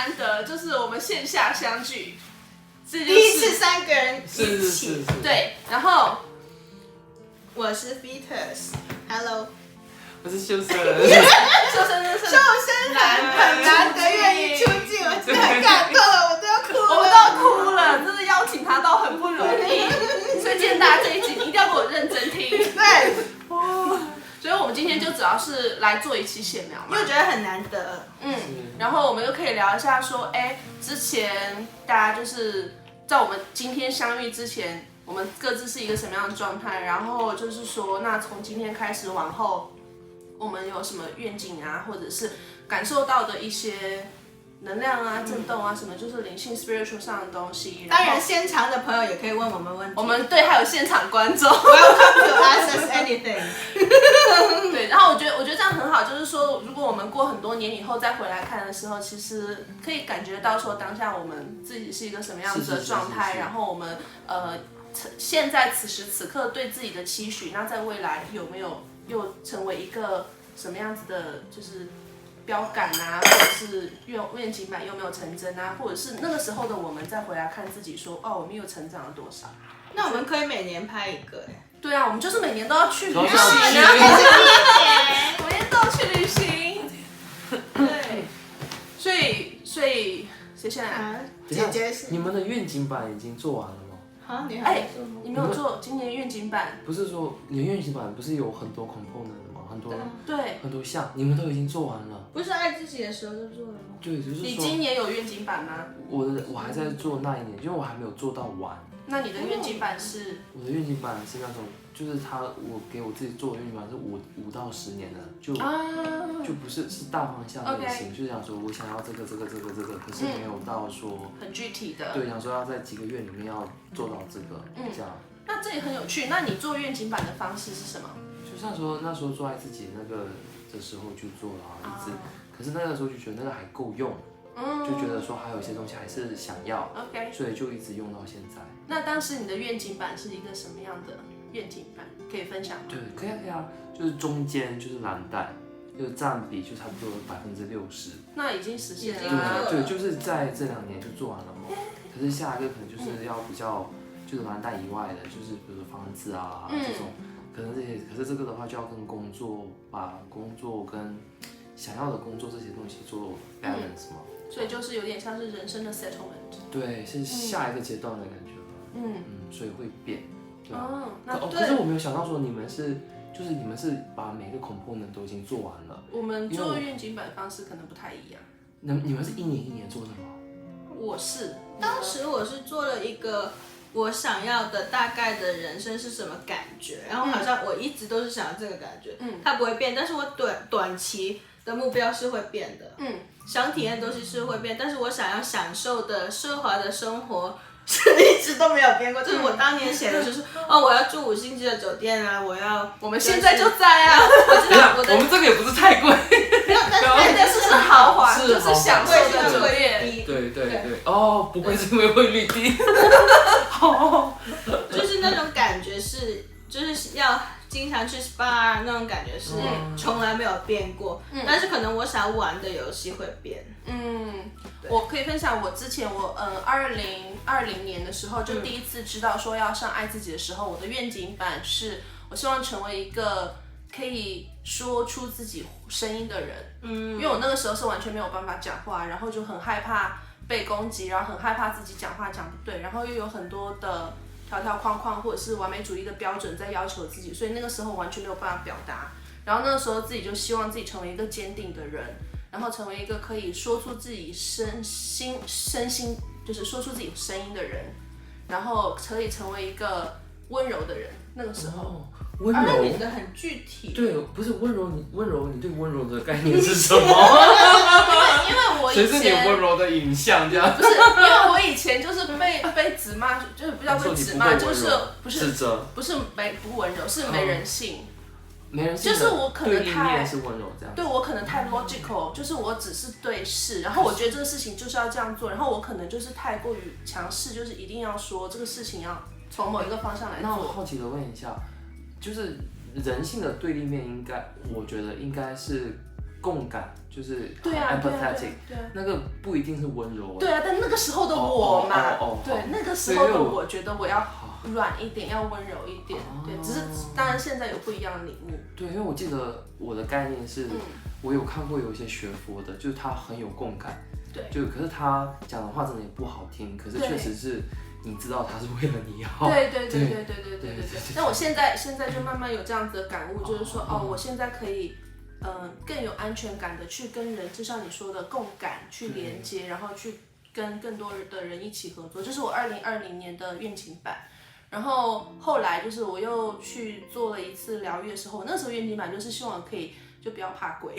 难得，就是我们线下相聚，第第一次3个人一起。对，然后我是 Vitus，Hello， 我是秀生，秀生很难得愿意出镜，我真的很感动了，我都要哭了。我们都要哭了，真的邀请他到很不容易，所以建大这一集你一定要给我认真听。对，所以我们今天就主要是来做一期闲聊嘛，因为我觉得很难得。然后我们就可以聊一下说，之前大家就是在我们今天相遇之前，我们各自是一个什么样的状态，然后就是说，那从今天开始往后，我们有什么愿景啊，或者是感受到的一些能量啊、震动啊，什么就是灵性 spiritual 上的东西。当然，现场的朋友也可以问我们问题。我们对还有现场观众 Welcome to ask us anything 。对，然后我觉得这样很好，就是说，如果我们过很多年以后再回来看的时候，其实可以感觉到说当下我们自己是一个什么样子的状态，然后我们现在此时此刻对自己的期许，那在未来有没有又成为一个什么样子的，就是标杆啊，或者是愿景版有没有成真啊，或者是那个时候的我们再回来看自己说，我们又成长了多少？那我们可以每年拍一个对啊，我们就是每年都要去旅行啊，每年都要去旅行。对，所以谁先来？姐姐是。你们的愿景版已经做完了吗？好，你还做吗？你没有做今年愿景版？不是说你的愿景版不是有很多 component 的吗？很多项，你们都已经做完了。不是爱自己的时候就做了吗？对，就是说。你今年有愿景版吗？我还在做那一年，因为我还没有做到完。那你的愿景版是？我的愿景版是那种，就是我给我自己做的愿景版是5到10年的，就不是大方向类型，就是想说我想要这个，可是没有到说很具体的。对，想说要在几个月里面要做到这个，这样。那这也很有趣。那你做愿景版的方式是什么？就那时候做爱自己那个的时候去做了一直，可是那个时候就觉得那个还够用。就觉得说还有一些东西还是想要 ，OK， 所以就一直用到现在。那当时你的愿景版是一个什么样的愿景版？可以分享吗？对，可以啊，就是中间就是蓝带，就是占比就差不多60%。那已经实现了。对，就是在这2年就做完了嘛。可是下一个可能就是要比较就是蓝带以外的，就是比如说房子啊这种，可是这个的话就要跟把工作跟想要的工作这些东西做 balance 嘛。所以就是有点像是人生的 settlement。对，是下一个阶段的感觉吧。所以会变。对啊。可是我没有想到说你们是把每个 component 都已经做完了。我们做愿景版的方式可能不太一样。你们是一年一年做的吗？当时我是做了一个我想要的大概的人生是什么感觉，然后好像我一直都是想要这个感觉，它不会变，但是我短期的目标是会变的，想体验的东西是会变，但是我想要享受的奢华的生活是一直都没有变过。就是我当年写的就是我要住5星级的酒店啊，我们现在就在啊，我知道我们这个也不是太贵，但是是豪华，就是享受的酒店。对，不愧是因为汇率低，就是那种感觉就是要经常去 SPA 那种感觉是从来没有变过，但是可能我想玩的游戏会变。我可以分享我之前2020年的时候就第一次知道说要上爱自己的时候，我的愿景版是我希望成为一个可以说出自己声音的人。因为我那个时候是完全没有办法讲话，然后就很害怕被攻击，然后很害怕自己讲话讲不对，然后又有很多的条条框框或者是完美主义的标准在要求自己，所以那个时候完全没有办法表达。然后那个时候自己就希望自己成为一个坚定的人，然后成为一个可以说出自己身心就是说出自己声音的人，然后可以成为一个温柔的人。那个时候温柔，那你的很具体。对，不是温柔，你对温柔的概念是什么？因为我以前谁是你温柔的影像这样？不是，因为我以前就是被指骂，就是不叫被指骂，就是不是不温柔，是没人性。没人性就是我可能太是温柔这样，对我可能太 logical， 就是我只是对事，然后我觉得这个事情就是要这样做，然后我可能就是太过于强势，就是一定要说这个事情要从某一个方向来做。那我好奇的问一下，就是人性的对立面我觉得应该是共感就是对啊 empathetic，对啊那个不一定是温柔。对啊，但那个时候的我嘛，对，那个时候的我觉得我要软一点，要温柔一点，对，只是当然现在有不一样的领悟。对，因为我记得我的概念是，我有看过有一些学佛的，就是他很有共感，对，可是他讲的话真的也不好听，可是确实是你知道他是为了你好。对。但我现在就慢慢有这样子的感悟，就是说我现在可以。更有安全感的去跟人，就像你说的共感去连接，然后去跟更多的人一起合作。这是我2020年的愿景版。然后后来就是我又去做了一次疗愈的时候，那时候愿景版就是希望可以就不要怕鬼，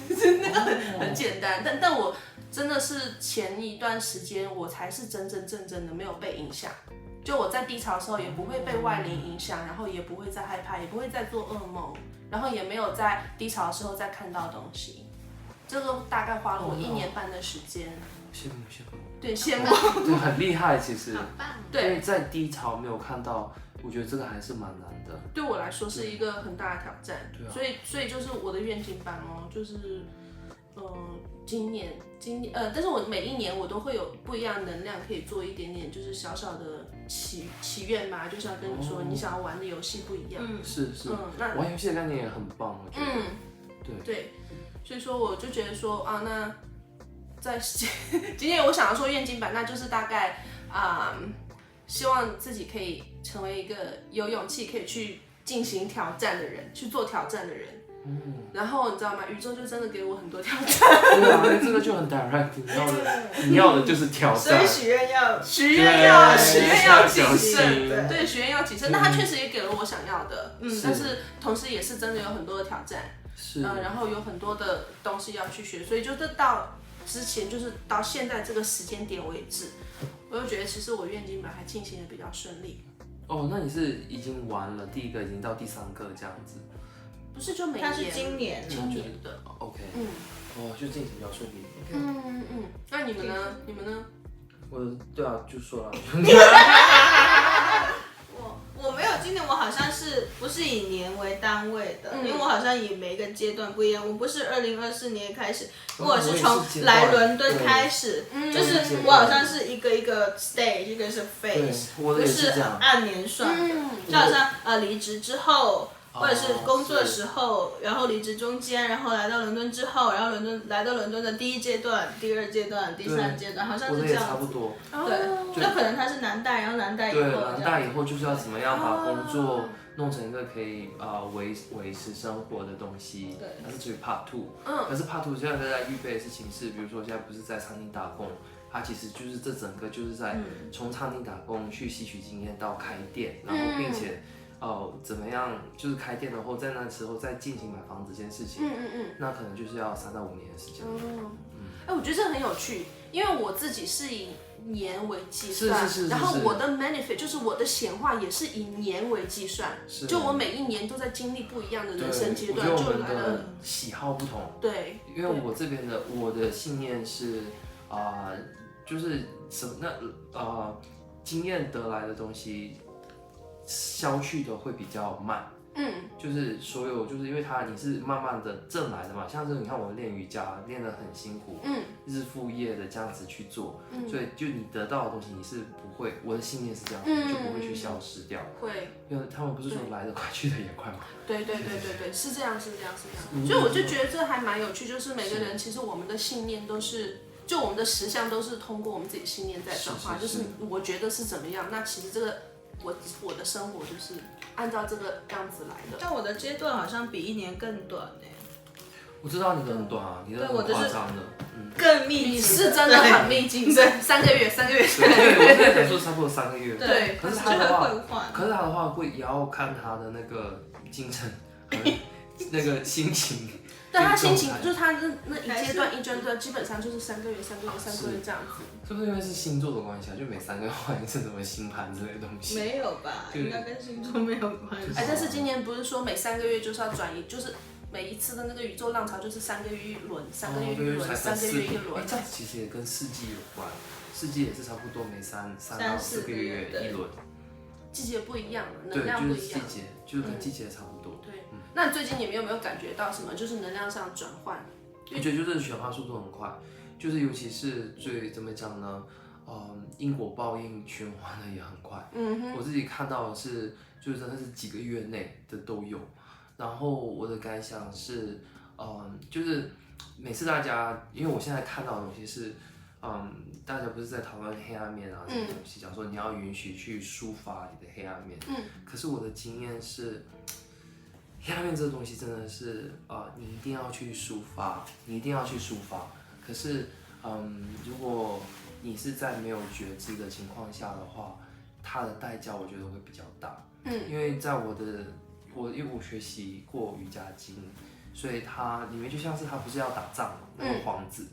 那个很简单。但我真的是前一段时间我才是真正的没有被影响。就我在低潮的时候也不会被外灵影响，然后也不会再害怕，也不会再做噩梦。然后也没有在低潮的时候再看到东西，这个大概花了我1年半的时间。羡慕。对，羡慕。对，很厉害其实。好棒。对，因为在低潮没有看到，我觉得这个还是蛮难的。对我来说是一个很大的挑战。对啊。所以就是我的愿景版就是今年，但是我每一年我都会有不一样的能量，可以做一点点，就是小小的祈愿嘛，就像跟你说，你想要玩的游戏不一样。是。那玩游戏的概念也很棒，我觉得。对，所以说我就觉得说那在今年我想要说愿景版，那就是大概希望自己可以成为一个有勇气可以去进行挑战的人，去做挑战的人。然后你知道吗？宇宙就真的给我很多挑战。对啊，这个就很 direct， 你要的就是挑战。所以许愿要谨慎，对，许愿要谨慎。那它确实也给了我想要的，但是同时也是真的有很多的挑战，然后有很多的东西要去学，所以就是到之前就是到现在这个时间点为止，我就觉得其实我愿景版还进行的比较顺利。哦，那你是已经完了第1个，已经到第3个这样子？不是，就每年。它是今年的。OK。就进行比较顺利。那你们呢？对啊，就说了。我没有今年，我好像是不是以年为单位的，因为我好像以每一个阶段不一样。我不是2024年开始，我是从来伦敦开始，就是我好像是一个 stage， 一个是 phase， 不是按年算的，就好像离职之后。或者是工作的时候，然后离职中间，然后来到伦敦之后，然后来到伦敦的第1阶段、第2阶段、第3阶段，好像是这样子。差不多。对，就可能他是南大，然后南大以后。对，南大以后就是要怎么样把工作弄成一个可以维持生活的东西。对。它是属于 Part 2。可是 Part 2现在在预备的事情是，比如说现在不是在餐厅打工，它其实就是这整个就是在从餐厅打工去吸取经验到开店，然后并且。怎么样？就是开店了后，在那时候再进行买房子这件事情，那可能就是要3到5年的时间。我觉得这很有趣，因为我自己是以年为计算，是然后我的 benefit 就是我的显化也是以年为计算，就我每一年都在经历不一样的人生阶段，就来了。喜好不同，对，因为我这边的我的信念是就是什么经验得来的东西。消去的会比较慢，就是所有就是因为你是慢慢的挣来的嘛，像是你看我练瑜伽练得很辛苦，日复夜的这样子去做，所以就你得到的东西你是不会，我的信念是这样，就不会去消失掉，会，因为他们不是说来得快去得也快吗？对，是这样，所以我就觉得这还蛮有趣，就是每个人其实我们的信念都是。就我们的实相都是通过我们自己信念在转化，就是我觉得是怎么样，那其实这个我的生活就是按照这个样子来的。但我的阶段好像比1年更短呢。我知道你的很短啊，你的很夸张的，更密集。你是真的很密集，对，3个月。对，我现在才说差不多3个月。对，可是他的话也要看他的那个精神和那个心情。对他心情，就是他那一阶段基本上就是3个月这样子。是不是因为是星座的关系啊？就每3个月换一次什么星盘之类的东西？没有吧，应该跟星座没有关系。但是今年不是说每3个月就是要转移，就是每一次的那个宇宙浪潮就是3个月一轮，3个月一轮，3个月一轮。这样子其实也跟四季有关，四季也是差不多每3到4个月一轮。季节不一样，能量不一样。对，就是季节，就是跟季节差不多。对，那最近你们有没有感觉到什么？就是能量上转换？我觉得就是chuyển化速度很快，就是尤其是怎么讲呢？因果报应循环的也很快。我自己看到的是，就是真的是几个月内的都有。然后我的感想是，就是每次大家，因为我现在看到的东西是，大家不是在讨论黑暗面啊这些东西，讲说你要允许去抒发你的黑暗面。可是我的经验是，黑暗面这个东西真的是，你一定要去抒发，你一定要去抒发。可是，如果你是在没有觉知的情况下的话，它的代价我觉得会比较大。因为在因为我学习过瑜伽经，所以它里面就像是他不是要打仗嘛，那个皇子，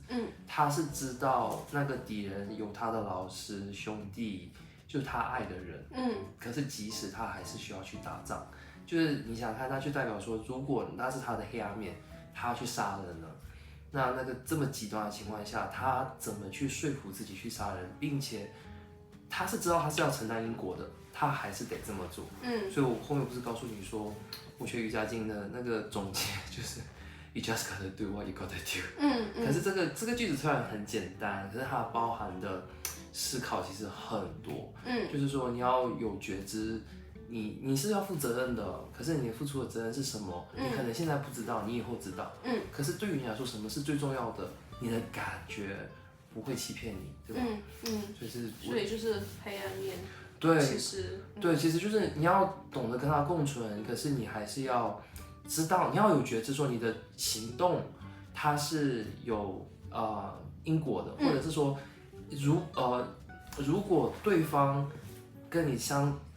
他是知道那个敌人有他的老师兄弟，就是他爱的人，可是即使他还是需要去打仗，就是你想看，他就代表说，如果那是他的黑暗面，他要去杀人了。那个这么极端的情况下，他怎么去说服自己去杀人，并且他是知道他是要承担因果的，他还是得这么做。所以我后面不是告诉你说，我学瑜伽经的那个总结就是 ，You just gotta do what you gotta do。可是这个句子虽然很简单，可是它包含的思考其实很多。就是说你要有觉知。你是要负责任的，可是你付出的责任是什么？你可能现在不知道，你以后知道。可是对于你来说，什么是最重要的？你的感觉不会欺骗你，对吧？所以就是黑暗面。对，其实其实就是你要懂得跟它共存，可是你还是要知道，你要有觉知，说你的行动它是有因果的，或者是说，如果对方跟你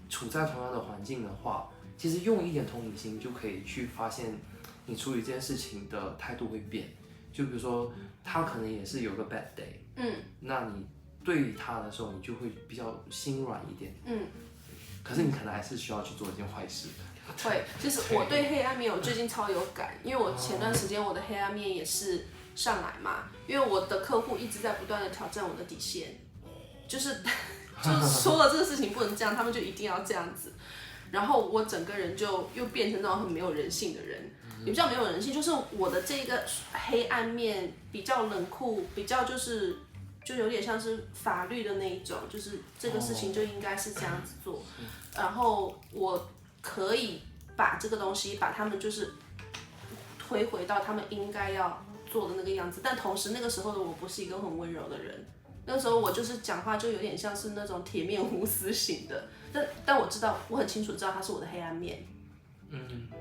处在同样的环境的话，其实用一点同理心就可以去发现，你处理这件事情的态度会变。就比如说，他可能也是有个 bad day，那你对于他的时候，你就会比较心软一点，可是你可能还是需要去做一件坏事。会，就是我对黑暗面我最近超有感，因为我前段时间我的黑暗面也是上来嘛，因为我的客户一直在不断的挑战我的底线，就是说了这个事情不能这样，他们就一定要这样子，然后我整个人就又变成那种很没有人性的人，也比较没有人性，就是我的这个黑暗面比较冷酷，比较就有点像是法律的那一种，就是这个事情就应该是这样子做，然后我可以把这个东西把他们就是推回到他们应该要做的那个样子，但同时那个时候的我不是一个很温柔的人。那时候我就是讲话就有点像是那种铁面无私型的，但我知道，我很清楚知道它是我的黑暗面。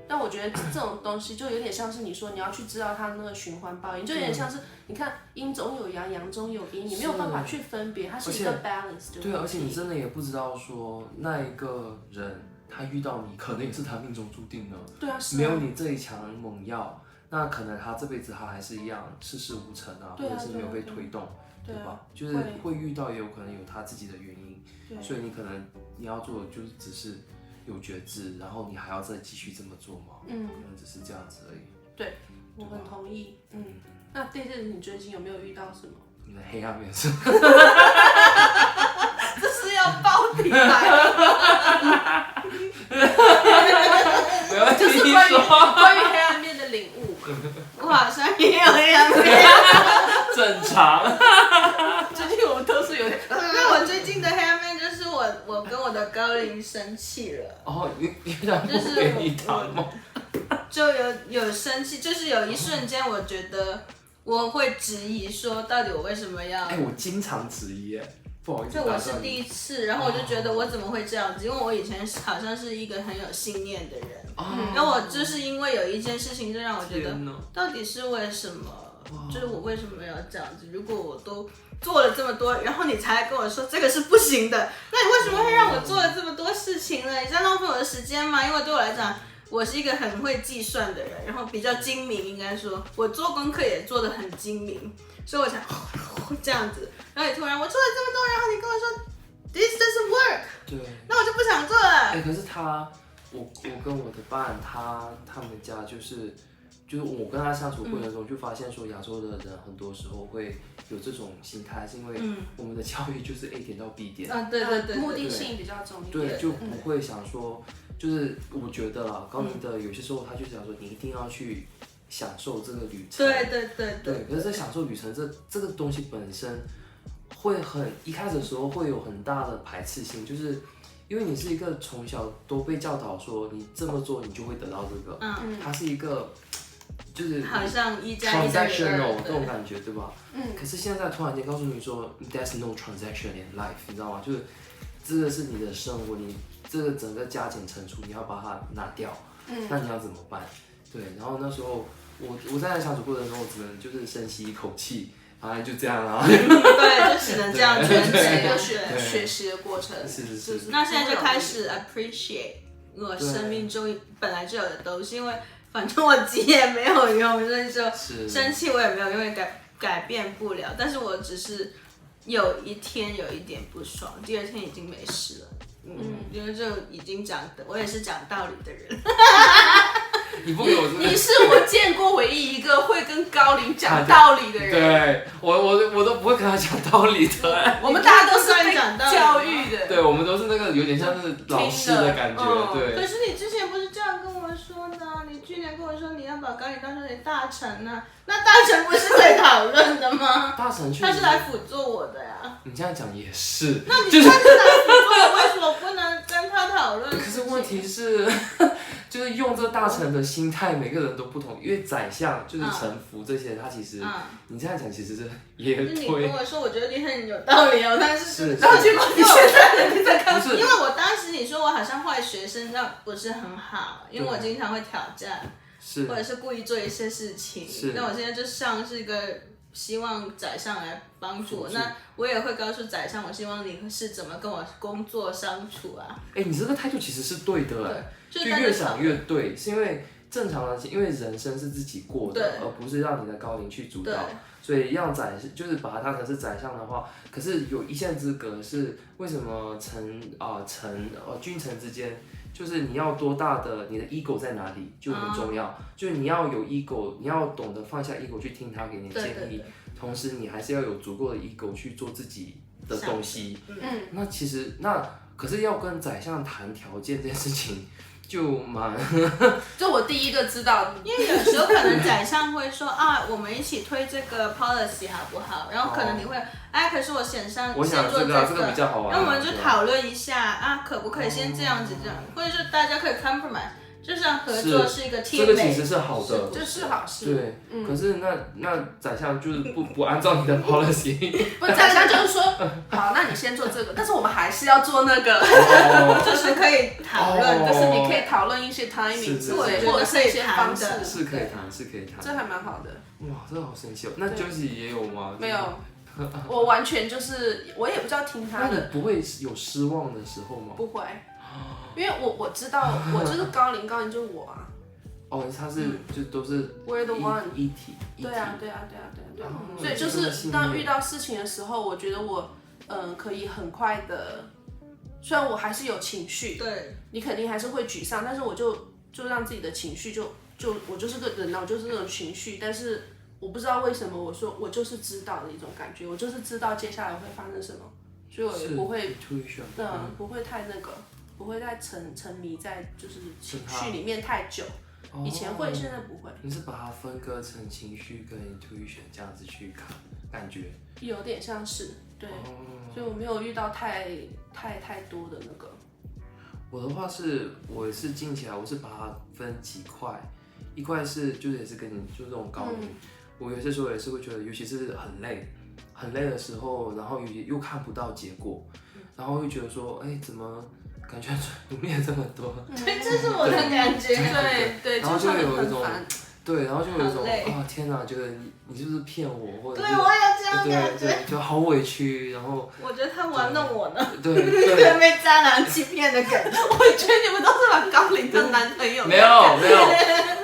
但我觉得这种东西就有点像是你说你要去知道它那个循环报应，就有点像是你看阴中有阳，阳中有阴，你没有办法去分别，它是一个 balance。对，而且你真的也不知道说那一个人他遇到你，可能也是他命中注定的。对啊，是啊。没有你这一强猛药，那可能他这辈子他还是一样事事无成啊，或者是没有被推动。对吧？就是会遇到，也有可能有他自己的原因，所以你可能你要做的就是只是有觉知，然后你还要再继续这么做吗？可能只是这样子而已。对，我很同意。那对这你最近有没有遇到什么？你的黑暗面是？这是要爆底来了。就是关于黑暗面的领悟。我好像也有黑暗面。正常。最近我们都是有点。那我最近的黑暗面就是我跟我的高龄生气了。你想不给你谈吗？就有生气，就是有一瞬间我觉得我会质疑说，到底我为什么要？我经常质疑不好意思。就我是第一次，然后我就觉得我怎么会这样子？因为我以前好像是一个很有信念的人，然后我就是因为有一件事情，就让我觉得到底是为什么？就是我为什么要这样子？如果我都做了这么多，然后你才跟我说这个是不行的，那你为什么会让我做了这么多事情呢？你在浪费我的时间吗？因为对我来讲，我是一个很会计算的人，然后比较精明，应该说我做功课也做得很精明，所以我才这样子。然后你突然我做了这么多，然后你跟我说 This doesn't work， 对，那我就不想做了。可是我跟我的伴他们家就是我跟他相处过程中就发现说，亚洲的人很多时候会有这种心态，是因为我们的教育就是 A 点到 B 点，对，目的性比较重一点，对，就不会想说，就是我觉得啦，高明的有些时候他就想说，你一定要去享受这个旅程。对。可是在享受旅程这个东西本身会一开始的时候会有很大的排斥性，就是因为你是一个从小都被教导说你这么做你就会得到这个，它是一个就是好像1+1等于2 transactional 这种感觉，对吧？可是现在突然间告诉你说 ，there's no transaction in life， 你知道吗？就是这个是你的生活，你这个整个加减乘除，你要把它拿掉，那你要怎么办？对，然后那时候我在相处过程中，我只能就是深吸一口气，然后就这样啊。对，就只能这样是一个学习的过程。是。那现在就开始 appreciate 我生命中本来就有的东西，因为反正我急也没有用，所以说生气我也没有，因为改变不了。但是我只是有一天有一点不爽，第二天已经没事了。因为就已经我也是讲道理的人。你不给我你是我见过唯一一个会跟高龄讲道理的人。对，我都不会跟他讲道理的。我们大家都是被教育的。对，我们都是那个有点像是老师的感觉。对。可是你之前不是这样跟我说的？你去年跟我说你要把高龄当成你大臣呢，那大臣不是可以讨论的吗？大臣他是来辅助我的呀。你这样讲也是。那你他是来辅助我，为什么不能跟他讨论？可是问题是。就是用这大臣的心态，每个人都不同。因为宰相就是臣服这些，他其实你这样讲其实是也对。你跟我说，我觉得你很有道理哦，但是然后结果你现在你在看，因为我当时你说我好像坏学生，那不是很好，因为我经常会挑战，或者是故意做一些事情。那我现在就像是一个希望宰相来帮助我，那我也会告诉宰相，我希望你是怎么跟我工作相处啊。你这个态度其实是对的，就越想越对，是因为正常的，因为人生是自己过的，而不是让你的高龄去主导，所以让就是把它当成是宰相的话，可是有一线之隔是为什么君臣之间，就是你要多大的你的 ego 在哪里就很重要，就是你要有 ego， 你要懂得放下 ego 去听他给你的建议，同时你还是要有足够的 ego 去做自己的东西。那其实可是要跟宰相谈条件这件事情。就我第一个知道，因为有时候可能宰相会说我们一起推这个 policy 好不好？然后可能你会，可是我想先做这个比较好玩，那我们就讨论一下可不可以先这样子，或者是大家可以 compromise。就像合作是一个 team， 这个其实是好的，这是好事。对，可是那宰相就是不按照你的 policy， 不，宰相就是说，好，那你先做这个，但是我们还是要做那个，就是可以讨论，就是你可以讨论一些 timing 之类，或者是一些方式，是可以谈，这还蛮好的。哇，这个好神奇哦。那 Josie 也有吗？没有。我完全就是我也不知道听他的。那你不会有失望的时候吗？不会。因为我知道，我就是高龄就是我啊。他是就都是 We're the one 一体。对啊。所以就是当遇到事情的时候，我觉得我可以很快的，虽然我还是有情绪，对，你肯定还是会沮丧，但是我就让自己的情绪我就是个人我就是那种情绪，但是我不知道为什么我说我就是知道的一种感觉，我就是知道接下来会发生什么，所以我也不会不会太那个。不会再沉迷在就是情绪里面太久，以前会，现在不会。你是把它分割成情绪跟 intuition 这样子去看，感觉有点像是对，所以我没有遇到太多的那个。我的话是，我是静起来，我是把它分几块，一块是就是也是跟你就这种高龄，我有些时候也是会觉得，尤其是很累的时候，然后又看不到结果，然后又觉得说，怎么？感觉努力了这么多，对，这是我的感觉，对，然后就有一种，对，然后就有一种天哪，觉得你是不是骗我，或者对我有这样感觉，就好委屈，然后我觉得他玩弄我呢，对，被渣男欺骗的感觉，我觉得你们都是蛮高龄的男朋友，没有，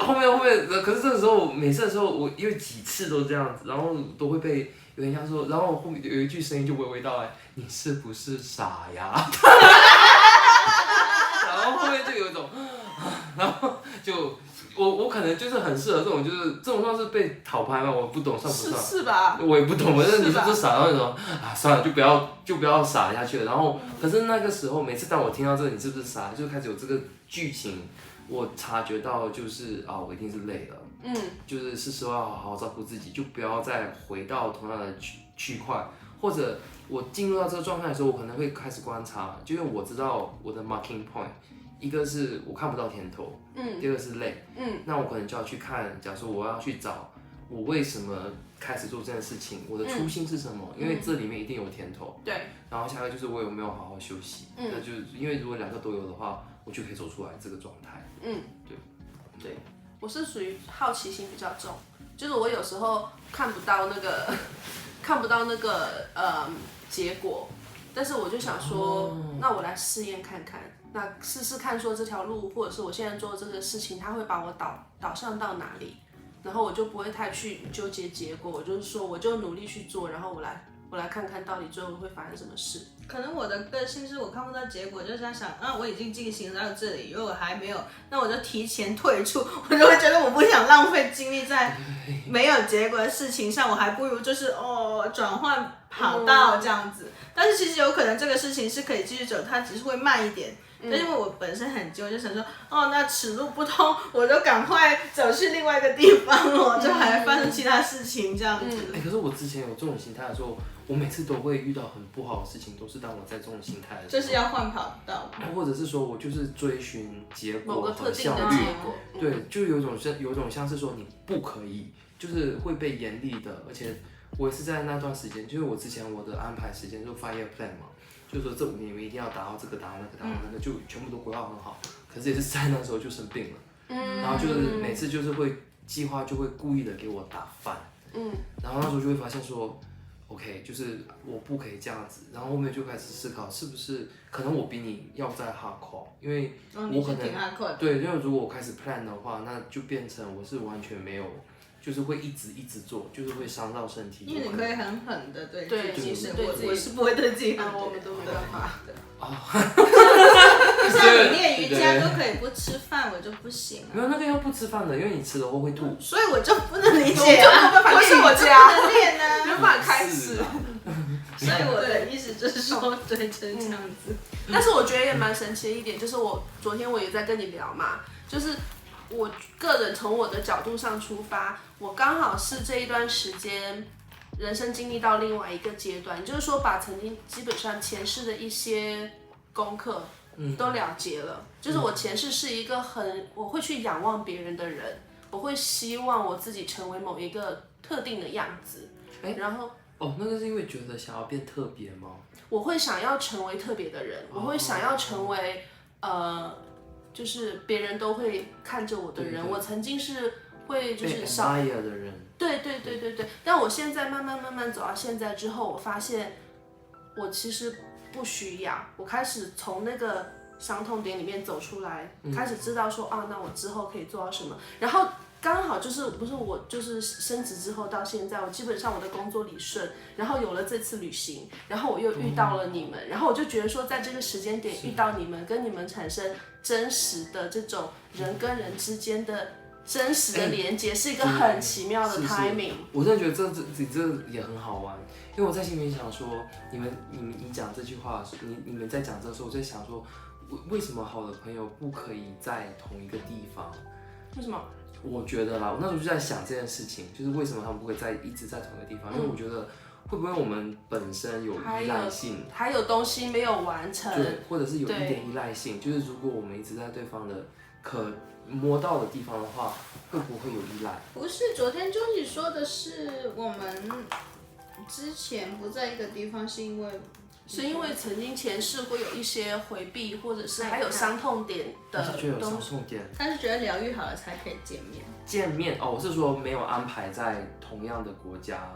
后面，可是这个时候每次的时候，我因为几次都这样子，然后都会被有人家说，然后后面有一句声音就娓娓道来，你是不是傻呀？然后后面就有一种，然后就我可能就是很适合这种，就是这种算是被讨拍吗？我不懂算不算？是吧？我也不懂，反正你是不是傻？然后你说算了，就不要傻下去了。然后可是那个时候，每次当我听到这个你是不是傻，就开始有这个剧情，我察觉到就是我一定是累了。就是是时候要好好照顾自己，就不要再回到同样的区块，或者我进入到这个状态的时候，我可能会开始观察，就因为我知道我的 marking point， 一个是我看不到甜头，第二个是累，那我可能就要去看，假如说我要去找我为什么开始做这件事情，我的初心是什么，因为这里面一定有甜头，对，然后下个就是我有没有好好休息，那就是因为如果2个都有的话，我就可以走出来这个状态，对，我是属于好奇心比较重，就是我有时候看不到那个结果，但是我就想说，那我来试验看看，那试试看说这条路或者是我现在做这个事情，它会把我导向到哪里，然后我就不会太去纠结结果，我就是说我就努力去做，然后我来看看到底最后会发生什么事。可能我的个性是我看不到结果，就是在想，我已经进行到这里，如果我还没有，那我就提前退出，我就会觉得我不想浪费精力在没有结果的事情上，我还不如就是转换跑道这样子。但是其实有可能这个事情是可以继续走，它只是会慢一点。但因为我本身很急，我就想说，那此路不通，我就赶快走去另外一个地方了，就还发生其他事情这样子。可是我之前有这种心态的时候，我每次都会遇到很不好的事情，都是当我在这种心态的时候，就是要换跑道，或者是说我就是追寻结果某个特定的和效率结果，对，就有一种像是说你不可以，就是会被严厉的，而且我也是在那段时间，就是我之前我的安排时间就 5-year plan 嘛。就是说这5年你们一定要达到这个，达到那个，达到那个，就全部都规划很好。可是也是在那时候就生病了，然后就是每次就是会计划就会故意的给我打翻，然后那时候就会发现说 ，OK， 就是我不可以这样子。然后后面就开始思考，是不是可能我比你要再 hardcore， 因为我可能对，因为如果我开始 plan 的话，那就变成我是完全没有。就是会一直做，就是会伤到身体。因为你可以很狠的对自己是我是不会对自己狠，我们都没办法的。像你练瑜伽都可以不吃饭，我就不行啊。没有那个要不吃饭的，因为你吃了会吐。所以我就不能理解啊，不是我家不能练啊，没办法开始。所以我的意思就是说，对，就是这样子。但是我觉得也蛮神奇的一点，就是昨天我也在跟你聊嘛，就是我个人从我的角度上出发，我刚好是这一段时间人生经历到另外一个阶段，就是说把曾经基本上前世的一些功课都了结了。就是我前世是一个我会去仰望别人的人，我会希望我自己成为某一个特定的样子，然后。那个是因为觉得想要变特别吗？我会想要成为特别的人，我会想要成为就是别人都会看着我的人。我曾经是会就是少的人。对。但我现在慢慢走到现在之后，我发现我其实不需要。我开始从那个伤痛点里面走出来，开始知道说那我之后可以做到什么，然后。刚好就是不是我就是升职之后到现在，我基本上我的工作理顺，然后有了这次旅行，然后我又遇到了你们，然后我就觉得说在这个时间点遇到你们，跟你们产生真实的这种人跟人之间的真实的连接，是一个很奇妙的 timing。我真的觉得这也很好玩，因为我在心里想说，你讲这句话，你们在讲这个时候，我在想说，为什么好的朋友不可以在同一个地方？为什么？我觉得啦，我那时候就在想这件事情，就是为什么他们不会一直在同一个地方？因为我觉得会不会我们本身有依赖性，还有东西没有完成，对，或者是有一点依赖性，就是如果我们一直在对方的可摸到的地方的话，会不会有依赖？不是，昨天Joji说的是我们之前不在一个地方，是因为曾经前世会有一些回避，或者是还有伤痛点的东西。他是觉得疗愈好了才可以见面。见面我是说没有安排在同样的国家，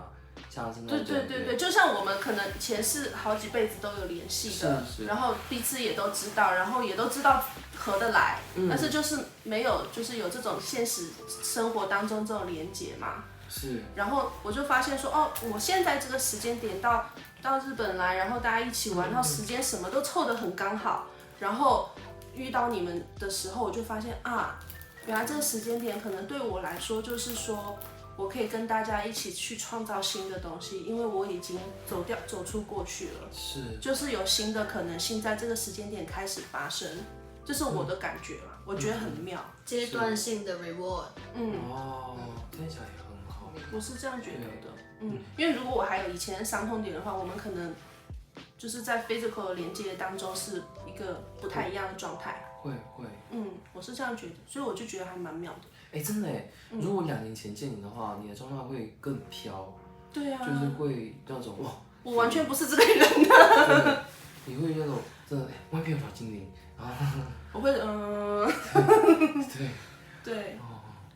像是那种。对，就像我们可能前世好几辈子都有联系的，然后彼此也都知道，然后也都知道合得来，但是就是没有，就是有这种现实生活当中这种连结嘛。是。然后我就发现说，我现在这个时间点到日本来，然后大家一起玩，然后时间什么都凑得很刚好，然后遇到你们的时候，我就发现原来这个时间点可能对我来说就是说我可以跟大家一起去创造新的东西，因为我已经走出过去了，就是有新的可能性在这个时间点开始发生，这是我的感觉嘛。我觉得很妙。阶段性的 reward。哦，听起来也很好。我是这样觉得的。因为如果我还有以前的伤痛点的话，我们可能就是在 physical 的连接当中是一个不太一样的状态。会。我是这样觉得，所以我就觉得还蛮妙的。真的哎，如果2年前见你的话，你的状态会更飘。对啊。就是会那种哇。我完全不是这个人的。你会那种真的外变法精灵，然后我会对，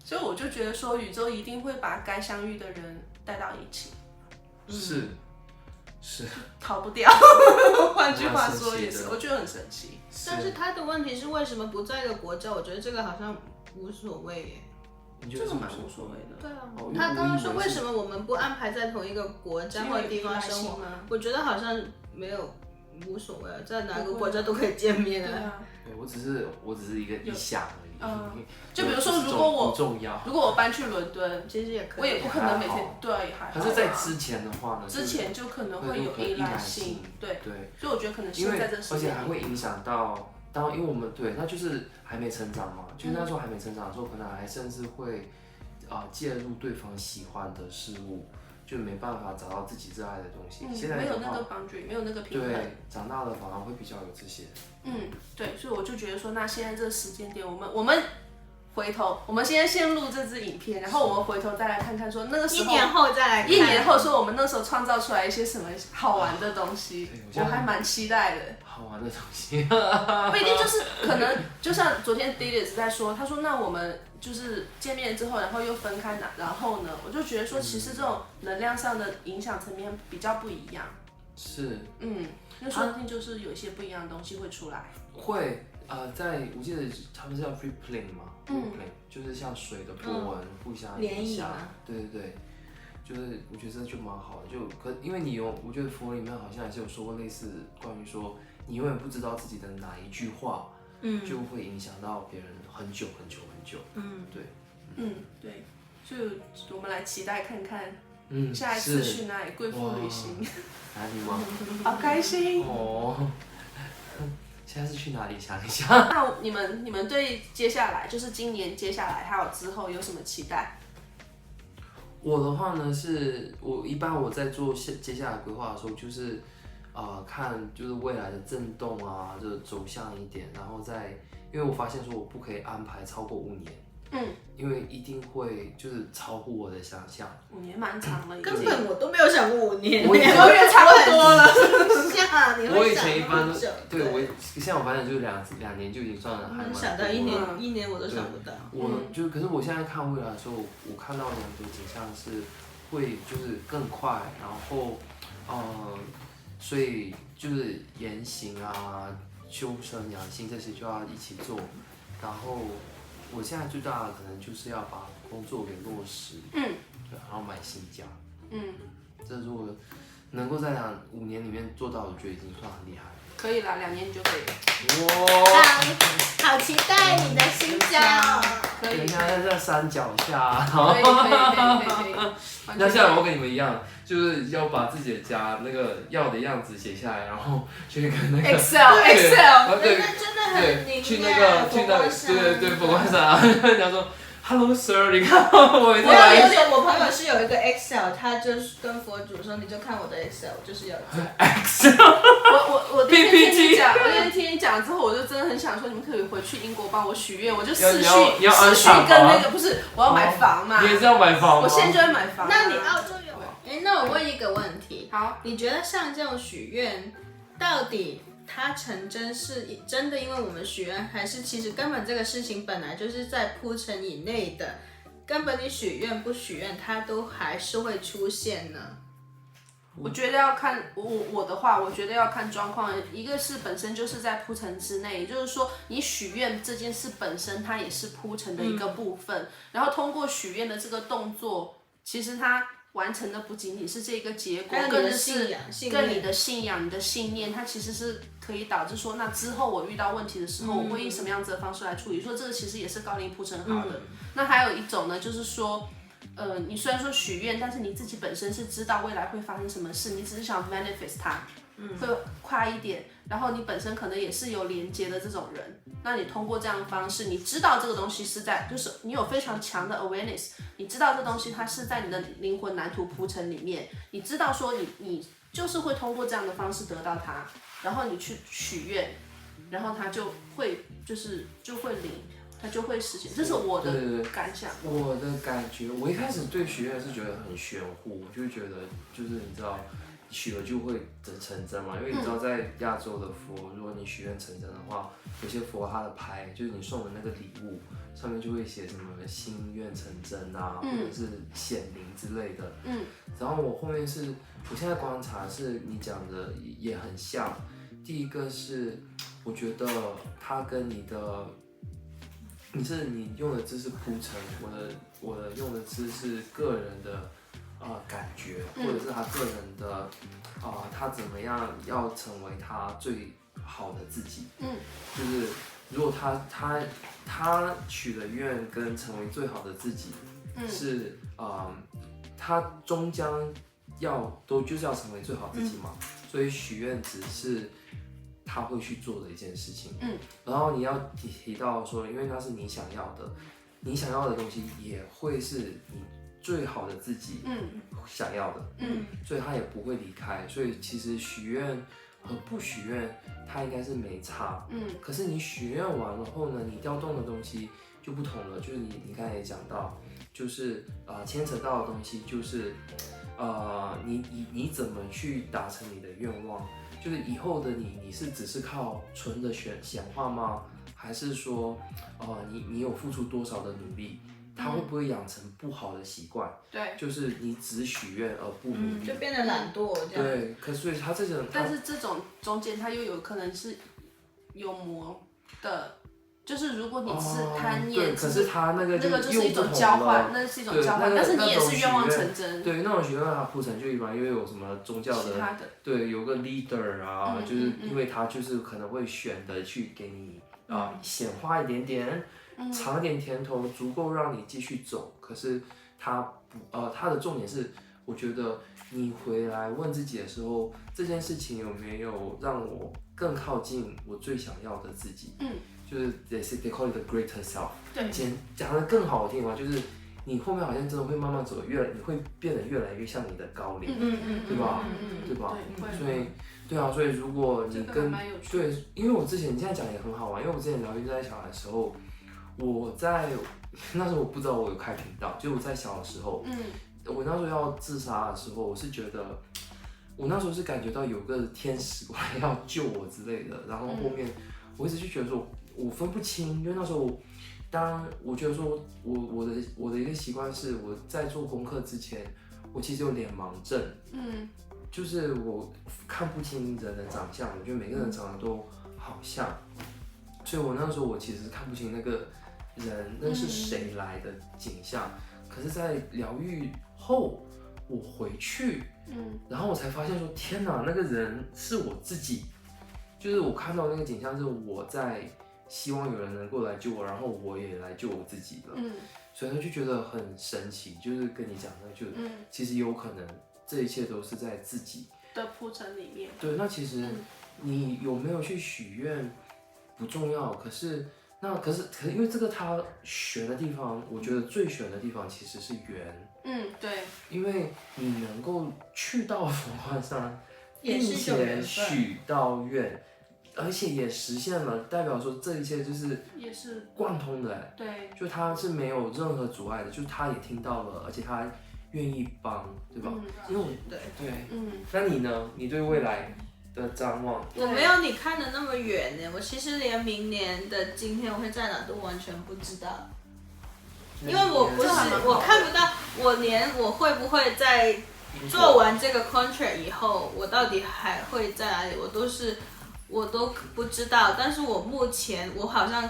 所以我就觉得说，宇宙一定会把该相遇的人带到一起。是，逃不掉。换句话说也是，我觉得很神奇。但是他的问题是为什么不在一个国家？我觉得这个好像无所谓耶。这个蛮无所谓的。对啊，他刚刚说为什么我们不安排在同一个国家或地方生活？我觉得好像没有无所谓，在哪个国家都可以见面啊。对，我只是一个意向而已。就比如说，如果我搬去伦敦，其实也可以，我也不可能每天对还好。可是，在之前的话呢？之前就可能会有依赖性，对。所以我觉得可能现在这而且还会影响到。因为我们那就是还没成长嘛，就是那时候还没成长的时候，可能还甚至会介入对方喜欢的事物，就没办法找到自己热爱的东西。现在没有那个 boundary， 没有那个平衡。对，长大了反而会比较有这些。对，所以我就觉得说，那现在这个时间点，我们回头，我们现在先录这支影片，然后我们回头再来看看说那个时候1年后再来看，1年后说我们那时候创造出来一些什么好玩的东西，我还蛮期待的。好玩的东西，不一定就是可能，就像昨天 Didier 在说，他说那我们就是见面之后，然后又分开然后呢，我就觉得说，其实这种能量上的影响层面比较不一样。是。那说不定就是有一些不一样的东西会出来。会。我记得他们是叫 rippling 嘛，rippling 就是像水的波纹互相影响，对，就是我觉得这就蛮好的，因为我觉得佛里面好像也是有说过类似关于说你永远不知道自己的哪一句话，就会影响到别人很久，对，所以我们来期待看看，下一次去哪里贵妇旅行，哪里吗？好开心哦。现在是去哪里？想一下。那你们对接下来，就是今年接下来还有之后有什么期待？我的话呢，一般我在做接下来规划的时候，就是看就是未来的震动啊，就走向一点，然后因为我发现说我不可以安排超过5年。因为一定会就是超乎我的想象。5年蛮长了，根本我都没有想过5年，我2个月差不多了。我以前一般现在我发现就2年就已经算了，还蛮多了。想到1年我都想不到。可是我现在看未来的时候，我看到2个景象是会就是更快，然后所以就是言行啊、修身养性这些就要一起做，然后。我现在最大的可能就是要把工作给落实，然后买新家，这如果能够在5年里面做到，我觉得已经算很厉害了。可以啦，2年就可以。哇，好期待你的新家。可以。等一下在山脚下，可以。那下来我跟你们一样，就是要把自己的家那个要的样子写下来，然后去跟那个 Excel，对，真的很灵去那个对佛光山，然后说 Hello Sir， 你看我朋友是有一个 Excel， 他就是跟佛祖说，你就看我的 Excel， 就是有一个 Excel。我那天听你讲之后，我就真的很想说，你们可以回去英国帮我许愿，我就视讯跟那个不是，我要买房嘛。你也是要买房吗？我现在就在买房。那你澳洲有？那我问一个问题，好，你觉得像这种许愿，到底它成真是真的因为我们许愿，还是其实根本这个事情本来就是在铺陈以内的，根本你许愿不许愿，它都还是会出现呢？我觉得要看我的话，我觉得要看状况。一个是本身就是在铺陈之内，也就是说你许愿这件事本身它也是铺陈的一个部分，然后通过许愿的这个动作，其实它完成的不仅仅是这个结果，更是跟你的信仰、你的信念，它其实是可以导致说，那之后我遇到问题的时候，我会以什么样子的方式来处理？说这个其实也是高龄铺陈好的。那还有一种呢，就是说，你虽然说许愿，但是你自己本身是知道未来会发生什么事，你只是想 manifest 它，会快一点。然后你本身可能也是有连接的这种人，那你通过这样的方式，你知道这个东西是在，就是你有非常强的 awareness， 你知道这东西它是在你的灵魂蓝图铺陈里面，你知道说你就是会通过这样的方式得到它，然后你去许愿，然后它就会就会灵。它就会实现，这是我的感想。我的感觉，我一开始对许愿是觉得很玄乎，我就觉得就是你知道，许了就会成真嘛。因为你知道在亚洲的佛，如果你许愿成真的话，有些佛它的牌就是你送的那个礼物上面就会写什么心愿成真啊，或者是显灵之类的。然后我后面是，我现在观察是你讲的也很像。第一个是，我觉得它跟你用的字是铺陈，我的用的字是个人的感觉，或者是他个人的他怎么样要成为他最好的自己。就是如果他许了愿跟成为最好的自己，是他终将就是要成为最好自己嘛，所以许愿只是他会去做的一件事情。然后你要提到说，因为那是你想要的，你想要的东西也会是你最好的自己想要的，所以他也不会离开。所以其实许愿和不许愿，它应该是没差。可是你许愿完了后呢，你调动的东西就不同了。就是你刚才也讲到，就是牵扯到的东西就是你怎么去达成你的愿望。就是以后的你是只是靠纯的显化吗？还是说，你有付出多少的努力？它会不会养成不好的习惯？对，就是你只许愿而不努力，就变得懒惰这样。对，所以它这种，但是这种中间它又有可能是有魔的。就是如果你是贪念，对，可是他那个就是一种交换，那是一种交换，但是你也是愿望成真。对，那种许愿它铺陈就一般，因为有什么宗教的，对，有个 leader 啊，就是因为他就是可能会选的去给你显化一点点，尝一点甜头，足够让你继续走。可是他的重点是，我觉得你回来问自己的时候，这件事情有没有让我更靠近我最想要的自己？就是 they call it the greater self。对，讲得更好听嘛，就是你后面好像真的会慢慢走你会变得越来越像你的高龄，对吧？对吧？所以，对啊，所以如果你跟对，因为我之前你现在讲也很好玩，因为我之前疗愈在小孩的时候，那时候我不知道我有开频道，就我在小的时候，我那时候要自杀的时候，我是觉得。我那时候是感觉到有个天使过来要救我之类的，然后后面我一直就觉得说，我分不清，因为那时候当我觉得说我的一个习惯是我在做功课之前，我其实有脸盲症，就是我看不清人的长相，我觉得每个人长得都好像，所以我那时候我其实看不清那个人那是谁来的景象，可是，在疗愈后。我回去，然后我才发现说，天哪，那个人是我自己，就是我看到那个景象是我在希望有人能够来救我，然后我也来救我自己了，所以他就觉得很神奇，就是跟你讲的，就其实有可能这一切都是在自己的铺陈里面。对，那其实你有没有去许愿不重要，可是因为这个它悬的地方，我觉得最悬的地方其实是缘。对，因为你能够去到佛光山，并且许到愿，而且也实现了，代表说这一切也是贯通的。对，就他是没有任何阻碍的，就是他也听到了，而且他愿意帮，对吧？因为对，那你呢？你对未来的展望？我没有你看的那么远呢，我其实连明年的今天我会在哪都完全不知道。因为我看不到，我会不会在做完这个 contract 以后，我到底还会在哪里？我都不知道。但是我目前我好像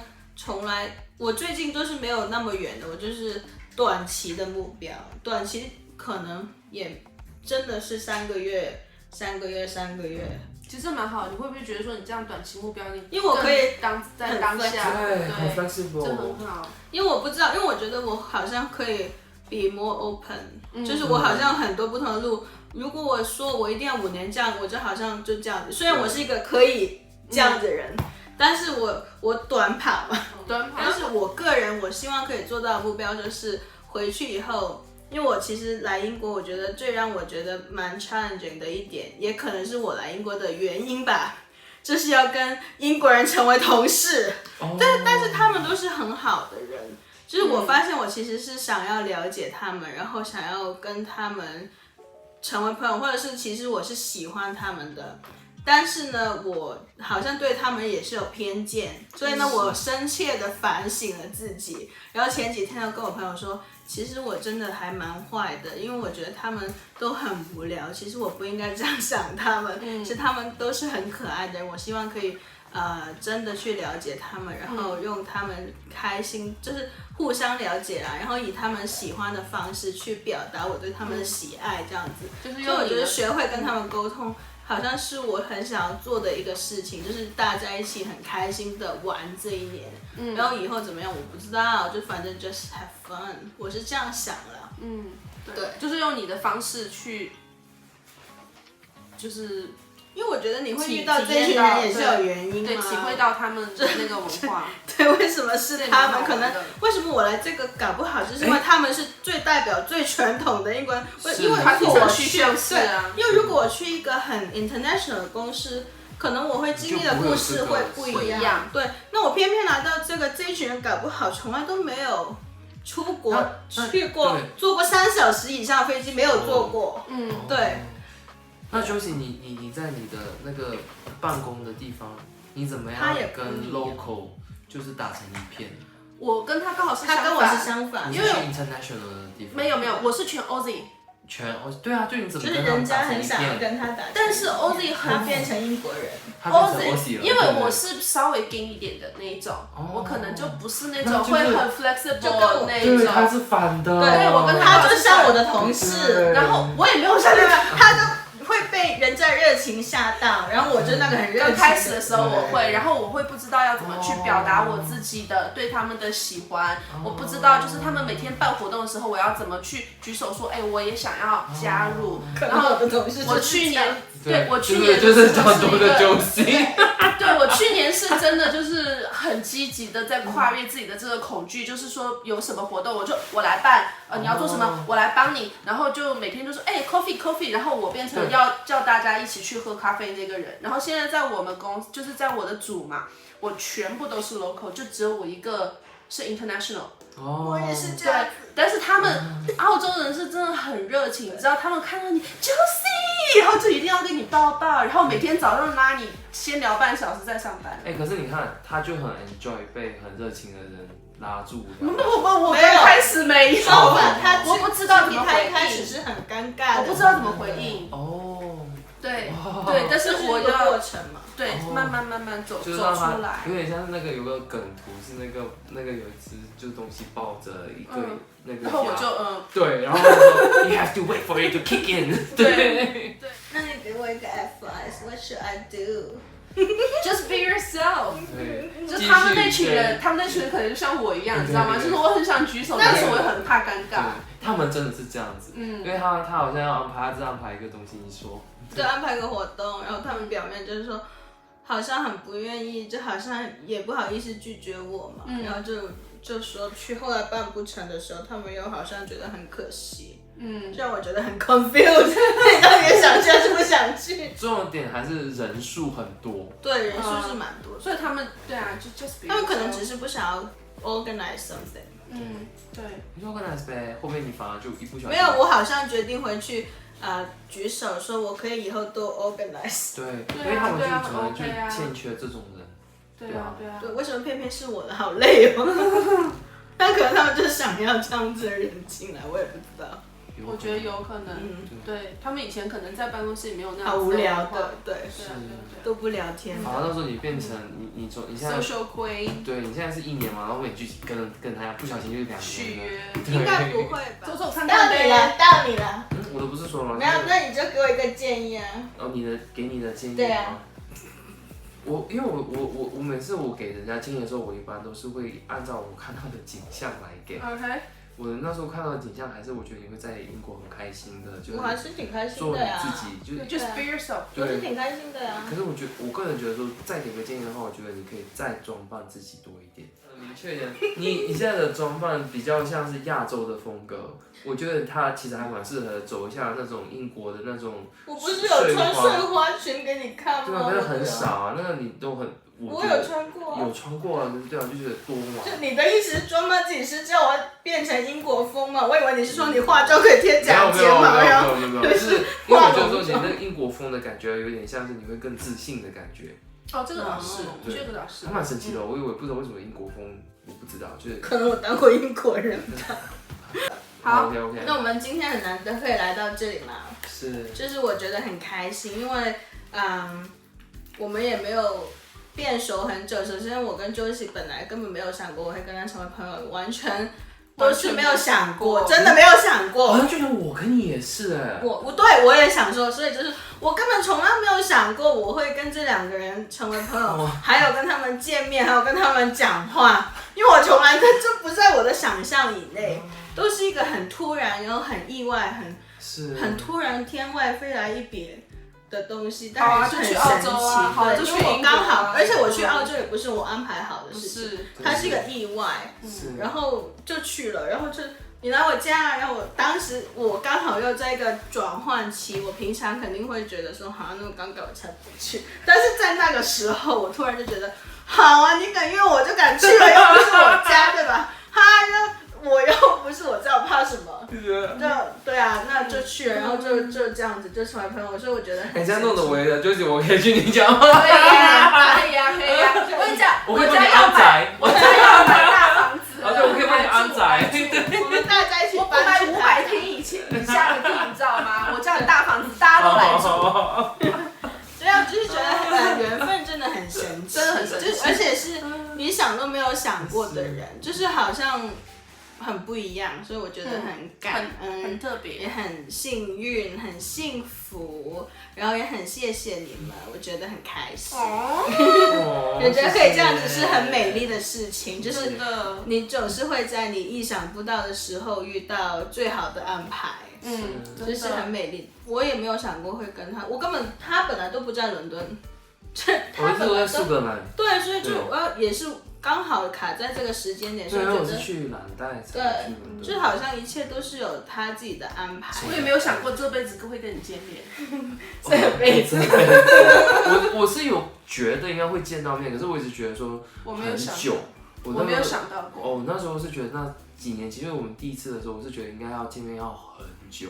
我最近都是没有那么远的，我就是短期的目标，短期可能也真的是3个月。其实蛮好，你会不会觉得说你这样短期目标，因为我可以在当下，对，很 flexible，这很好。因为我不知道，因为我觉得我好像可以 be more open，就是我好像有很多不同的路。如果我说我一定要5年这样，我就好像就这样子。虽然我是一个可以这样的人，但是我短跑嘛，但是我个人我希望可以做到的目标就是回去以后。因为我其实来英国，我觉得最让我觉得蛮 challenging 的一点，也可能是我来英国的原因吧，就是要跟英国人成为同事。但是他们都是很好的人，就是我发现我其实是想要了解他们，然后想要跟他们成为朋友，或者是其实我是喜欢他们的。但是呢，我好像对他们也是有偏见，所以呢，我深切的反省了自己。然后前几天又跟我朋友说，其实我真的还蛮坏的，因为我觉得他们都很无聊，其实我不应该这样想他们，其实他们都是很可爱的人，我希望可以真的去了解他们，然后用他们开心，就是互相了解啦，然后以他们喜欢的方式去表达我对他们的喜爱，这样子。所以我觉得学会跟他们沟通。好像是我很想要做的一个事情，就是大家一起很开心的玩这一年，然后以后怎么样我不知道，就反正 just have fun， 我是这样想啦。对，就是用你的方式去，就是因为我觉得你会遇到这群人也是有原因嘛，对，体会到他们的那个文化。对，为什么是他们？可能为什么我来这个搞不好，就是因为他们是最代表最传统的英国人。因为如果我去，对，因为如果我去一个很 international 的公司，可能我会经历的故事会不一样。对，那我偏偏来到这一群人，搞不好从来都没有出国去过，坐过3小时以上飞机，没有坐过。对。那Josie，你在你的那个办公的地方，你怎么样跟 local 就是打成一片？我跟他刚好是相反，他跟我是相反，因为 international 的地方。没有，我是全 Aussie。全Aussie，对啊，对，你怎么跟他们打成一片？就是人家很想要跟他打成一片，但是 Aussie 他变成英国人。Aussie， 因为我是稍微硬一点的那一种，我可能就不是那种会很 flexible 的那一种。对，他是反的。对，我跟他就像我的同事，然后我也没有像他就。会被人家热情吓到，然后我就那个很热情。刚开始的时候我会，然后我会不知道要怎么去表达我自己的对他们的喜欢，我不知道就是他们每天办活动的时候，我要怎么去举手说，哎，我也想要加入。然后我去年，对我去年就是这样多的Josie。对，我去年是真的就是很积极的在跨越自己的这个恐惧，就是说有什么活动我来办，你要做什么我来帮你，然后就每天就说coffee， 然后我变成要叫大家一起去喝咖啡那个人。然后现在在我们公司，就是在我的组嘛，我全部都是 local， 就只有我一个是 international。我也是这样。但是他们澳洲人是真的很热情，你知道他们看到你 Josie， 然后就一定要跟你抱抱，然后每天早上拉你先聊半小时再上班。可是你看，他就很 enjoy 被很热情的人拉住。我刚开始没有，我不知道怎么回应。他一开始是很尴尬的，我不知道怎么回应。对，但是我要过程嘛。对，慢慢走出来。有点像那个有个梗图是那个有一只就是东西抱着一个那个。然后我就对，然后他说 You have to wait for it to kick in。对。那你给我一个 advice，What should I do？ Just be yourself。就他们那群人可能就像我一样，你知道吗？就是我很想举手，但是我又很怕尴尬。他们真的是这样子，因为他好像要安排一个东西，你说。就安排个活动，然后他们表面就是说，好像很不愿意，就好像也不好意思拒绝我嘛，然后就说去，后来办不成的时候，他们又好像觉得很可惜，让我觉得很 confused， 你到底想去还是不想去？重点还是人数很多，对，人数是蛮多的，所以他们对啊，就 just be yourself。他们可能只是不想要 organize something。对。你说 organize 呗，后面你反而就一不小心。没有，我好像决定回去。举手说我可以以后都 organize。对，因为他们就可能就欠缺这种人。对啊。对，为什么偏偏是我的？好累哦。但可能他们就是想要这样子的人进来，我也不知道。我觉得有可能，对他们以前可能在办公室里没有那样子。好无聊的，对，都不聊天。好，到时候你变成你现在 social 亏，对你现在是1年嘛，然后你去跟他不小心就是2年。续约，应该不会吧？走看到你了。我都不是说了吗？没有，那你就给我一个建议啊。给你的建议。对啊。因为我每次我给人家建议的时候，我一般都是会按照我看到的景象来给。OK。我那时候看到的景象，还是我觉得你会在英国很开心的，就是我还是挺开心做你的呀，自己，就是，just be yourself。我是挺开心的呀。可是我个人觉得说，再给个建议的话，我觉得你可以再装扮自己多一点。明确一点，你现在的装扮比较像是亚洲的风格，我觉得它其实还蛮适合走一下那种英国的那种。我不是有穿碎花裙给你看吗？对啊，那很少啊，那个你都很。我有穿过啊。有穿过啊，对啊，就觉得多嘛。就你的意思是装扮自己是叫我变成英国风嘛？我以为你是说你化妆可以贴假睫毛，然后没有，就是因为我觉得说你那个英国风的感觉有点像是你会更自信的感觉。哦，这个倒是，这个倒是。还蛮神奇的，我以为不知道为什么英国风，我不知道，就是可能我当过英国人吧。好 ，OK， 那我们今天很难得可以来到这里嘛，是，就是我觉得很开心，因为我们也没有变熟很久。首先，我跟 Joyce 本来根本没有想过我会跟他成为朋友，完全都是没有想过，真的没有想过。好像就连我跟你也是哎。我也想说，所以就是我根本从来没有想过我会跟这2个人成为朋友，还有跟他们见面，还有跟他们讲话，因为我从来这不在我的想象以内，都是一个很突然，然后很意外，很突然天外飞来一笔的东西，但是很神奇。对，因为我刚好，而且我去澳洲也不是我安排好的事情，它是一个意外，然后就去了，然后就你来我家，然后当时我刚好又在一个转换期，我平常肯定会觉得说，好，那么刚我才不去，但是在那个时候，我突然就觉得，好啊，你敢约我就敢去了，又不是我家，对吧？我又不是我知道怕什么，对啊，那就去了，然后就这样子就成为朋友，所以我觉得很。你这样弄得我也就是我可以去你家吗？可以呀。我跟你讲，我可以帮你安宅，我家要买大房子。对，我可以帮你安宅。我们大家一起搬出来。500平以下的地，你知道吗？我家有大房子，大家都来住。对啊，就是觉得缘分真的很神奇，真的很神奇，而且是你想都没有想过的人，就是好像很不一样，所以我觉得很感恩，很特别，也很幸运，很幸福，然后也很谢谢你们，我觉得很开心。我觉得可以这样子是很美丽的事情，就是你总是会在你意想不到的时候遇到最好的安排。就是很美丽。我也没有想过会跟他，他本来都不在伦敦，我一直都在苏格兰。对，所以就也是刚好卡在这个时间点，所以觉得我是去蓝带才去伦敦，就好像一切都是有他自己的安排。我也没有想过这辈子会跟你见面，这辈子。我是有觉得应该会见到面，可是我一直觉得说很久，我没有想到过。哦，那时候是觉得那几年，其实我们第一次的时候，我是觉得应该要见面要很久。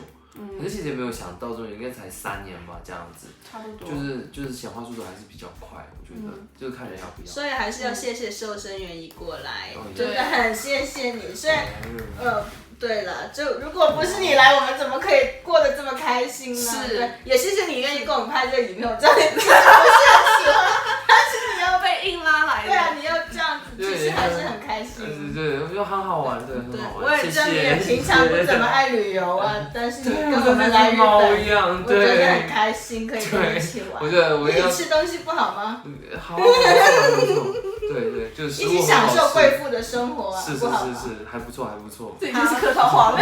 可是其实也没有想到，应该才3年吧，这样子，差不多，就是显化速度还是比较快，我觉得，就是看人要不要。所以还是要谢谢瘦身愿意过来，真的很谢谢你。虽然，对了，就如果不是你来，我们怎么可以过得这么开心呢？是，也谢谢你愿意跟我们拍这个影片，我知道你不是很喜欢，但是你要被硬拉来的。对啊，你要这样子，其实还是很开心。对，我觉得很好玩，对，很好玩。我也知道你也平常不怎么爱旅游啊，但是你跟我们来日本，我觉得很开心，可以跟你一起玩。一起吃东西不好吗？好，不错。对，就是一起享受贵妇的生活啊，不好吗？是，还不错。这已经是客套话了。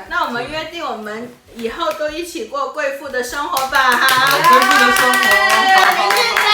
那我们约定，我们以后都一起过贵妇的生活吧，哈！贵妇的生活，明天见。